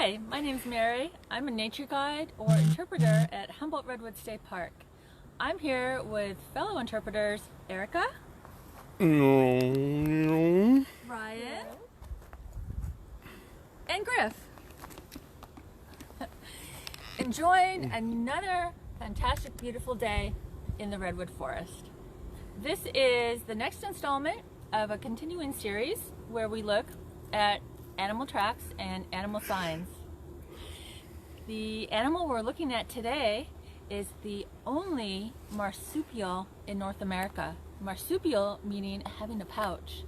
Hi, my name's Mary. I'm a nature guide or interpreter at Humboldt Redwood State Park. I'm here with fellow interpreters Erica, Ryan, and Griff. Enjoying another fantastic, beautiful day in the Redwood Forest. This is the next installment of a continuing series where we look at animal tracks and animal signs. The animal we're looking at today is the only marsupial in North America. Marsupial meaning having a pouch.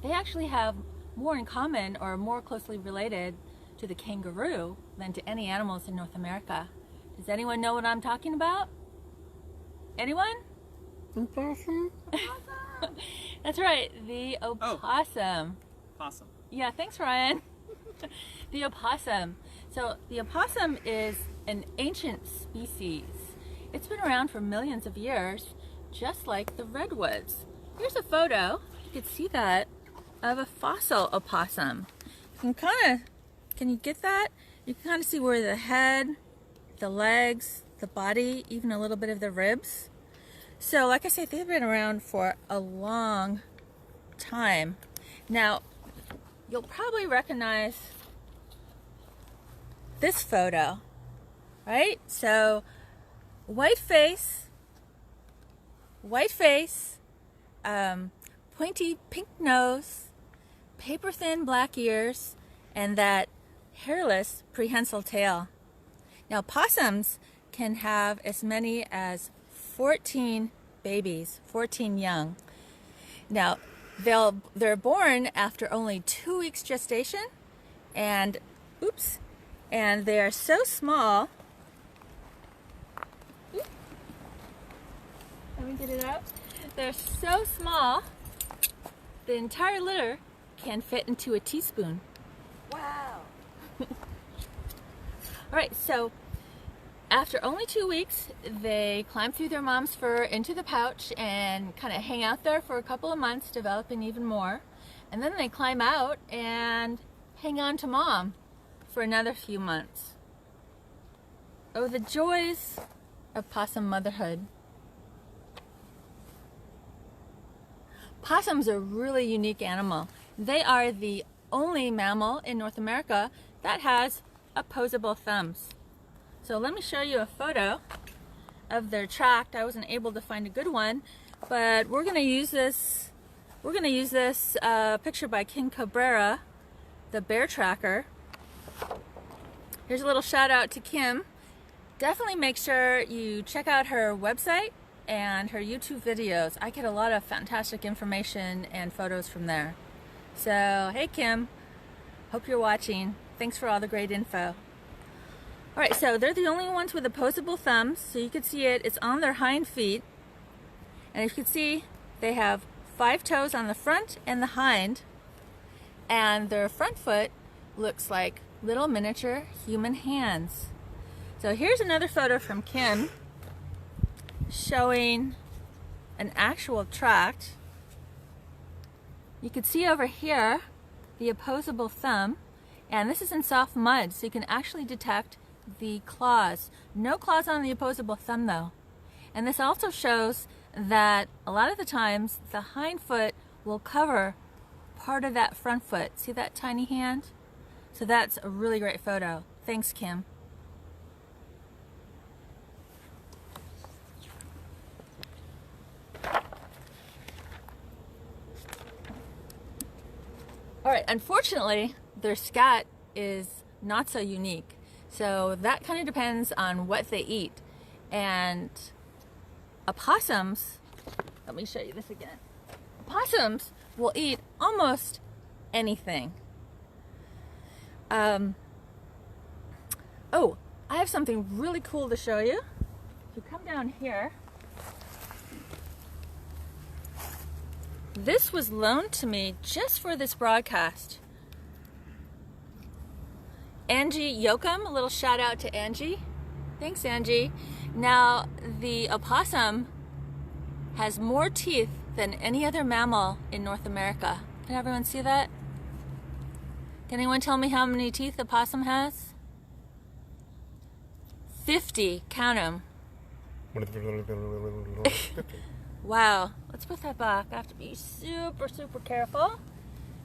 They actually have more in common or more closely related to the kangaroo than to any animals in North America. Does anyone know what I'm talking about? Anyone? Opossum? That's right, the opossum. Possum. Yeah, thanks Ryan. The opossum. So the opossum is an ancient species. It's been around for millions of years, just like the redwoods. Here's a photo, you can see that, of a fossil opossum. You can you get that? You can kind of see where the head, the legs, the body, even a little bit of the ribs. So like I say, they've been around for a long time. Now, you'll probably recognize this photo, right? So, white face, pointy pink nose, paper-thin black ears, and that hairless prehensile tail. Now, possums can have as many as 14 babies, 14 young. Now, they're born after only 2 weeks gestation, and they are so small. Let me get it out. They're so small, the entire litter can fit into a teaspoon. Wow. All right, so after only 2 weeks, they climb through their mom's fur into the pouch and kind of hang out there for a couple of months, developing even more. And then they climb out and hang on to mom for another few months. Oh, the joys of possum motherhood. Possums are a really unique animal. They are the only mammal in North America that has opposable thumbs. So let me show you a photo of their tract. I wasn't able to find a good one, but we're going to use this. We're going to use this picture by King Cabrera, the bear tracker. Here's a little shout out to Kim. Definitely make sure you check out her website and her YouTube videos. I get a lot of fantastic information and photos from there. So, hey Kim, hope you're watching. Thanks for all the great info. Alright, so they're the only ones with opposable thumbs, so you can see it's on their hind feet. And as you can see, they have 5 toes on the front and the hind, and their front foot looks like little miniature human hands. So here's another photo from Kim showing an actual tract. You can see over here the opposable thumb, and this is in soft mud, so you can actually detect the claws. No claws on the opposable thumb though. And this also shows that a lot of the times the hind foot will cover part of that front foot. See that tiny hand? So that's a really great photo. Thanks, Kim. Alright, unfortunately, their scat is not so unique. So that kind of depends on what they eat. And opossums, let me show you this again. Opossums will eat almost anything. Oh, I have something really cool to show you. If you come down here, this was loaned to me just for this broadcast. Angie Yokum, a little shout out to Angie. Thanks, Angie. Now, the opossum has more teeth than any other mammal in North America. Can everyone see that? Can anyone tell me how many teeth a possum has? 50. Count them. Wow. Let's put that back. I have to be super, super careful.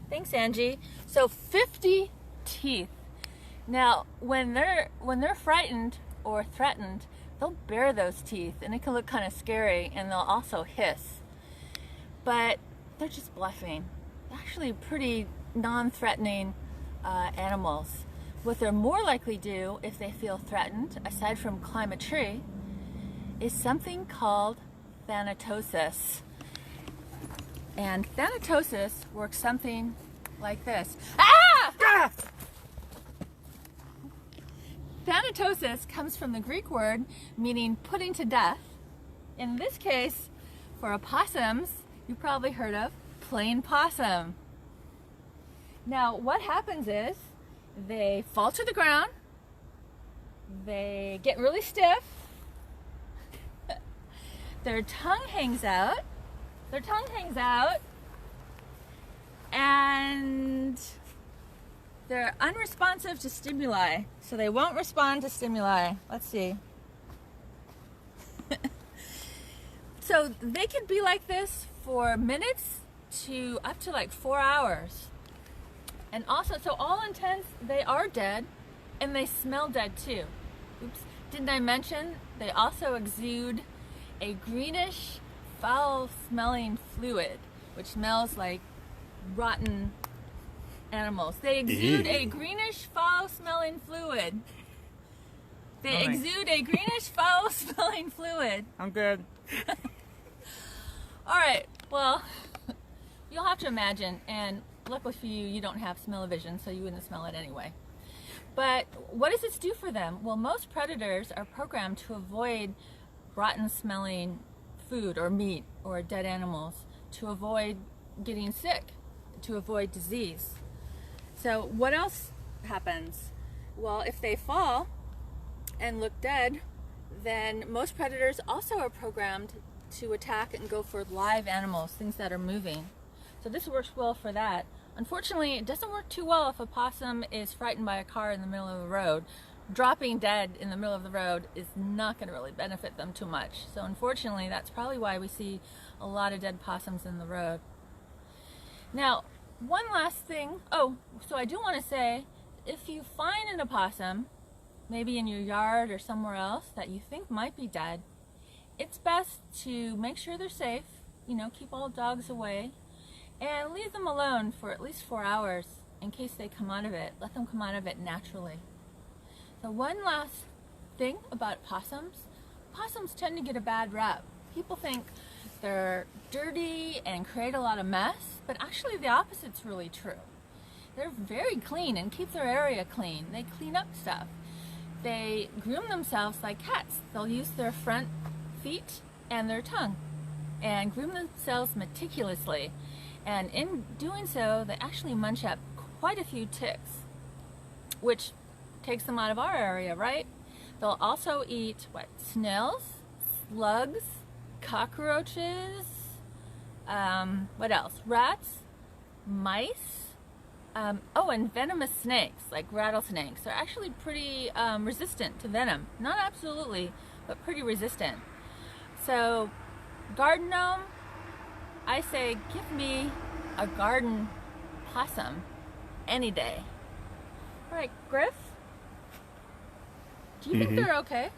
Thanks, Angie. So 50 teeth. Now, when they're frightened or threatened, they'll bare those teeth, and it can look kind of scary, and they'll also hiss. But they're just bluffing. They're actually pretty non-threatening animals. What they're more likely to do if they feel threatened, aside from climb a tree, is something called thanatosis. And thanatosis works something like this. Ah! Thanatosis comes from the Greek word meaning putting to death. In this case, for opossums, you probably heard of plain possum. Now, what happens is they fall to the ground, they get really stiff, their tongue hangs out, and they're unresponsive to stimuli, so they won't respond to stimuli. Let's see. So they could be like this for minutes to up to like 4 hours. And also, so all intents, they are dead, and they smell dead too. Oops, didn't I mention they also exude a greenish, foul-smelling fluid, which smells like rotten animals. They exude a greenish, foul-smelling fluid. They exude a greenish, foul-smelling fluid. I'm good. All right, well, you'll have to imagine, and luckily for you, you don't have smell-o-vision, so you wouldn't smell it anyway. But what does this do for them? Well, most predators are programmed to avoid rotten-smelling food or meat or dead animals, to avoid getting sick, to avoid disease. So what else happens? Well, if they fall and look dead, then most predators also are programmed to attack and go for live animals, things that are moving. So this works well for that. Unfortunately, it doesn't work too well if a possum is frightened by a car in the middle of the road. Dropping dead in the middle of the road is not going to really benefit them too much. So unfortunately, that's probably why we see a lot of dead possums in the road. Now, one last thing. Oh, so I do want to say, if you find an opossum, maybe in your yard or somewhere else that you think might be dead, it's best to make sure they're safe, keep all dogs away, and leave them alone for at least 4 hours in case they come out of it. Let them come out of it naturally. So one last thing about possums. Possums tend to get a bad rep. People think they're dirty and create a lot of mess, but actually the opposite's really true. They're very clean and keep their area clean. They clean up stuff. They groom themselves like cats. They'll use their front feet and their tongue and groom themselves meticulously. And in doing so, they actually munch up quite a few ticks, which takes them out of our area, right? They'll also eat, snails, slugs, cockroaches, what else? Rats, mice, and venomous snakes, like rattlesnakes. They're actually pretty resistant to venom. Not absolutely, but pretty resistant. So, garden gnome, I say give me a garden possum any day. All right, Griff, do you think they're okay?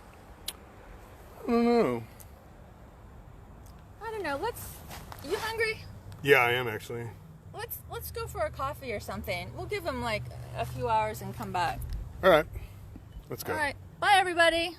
I don't know. I don't know. You hungry? Yeah, I am actually. Let's go for a coffee or something. We'll give them like a few hours and come back. All right, let's go. All right. Bye, everybody.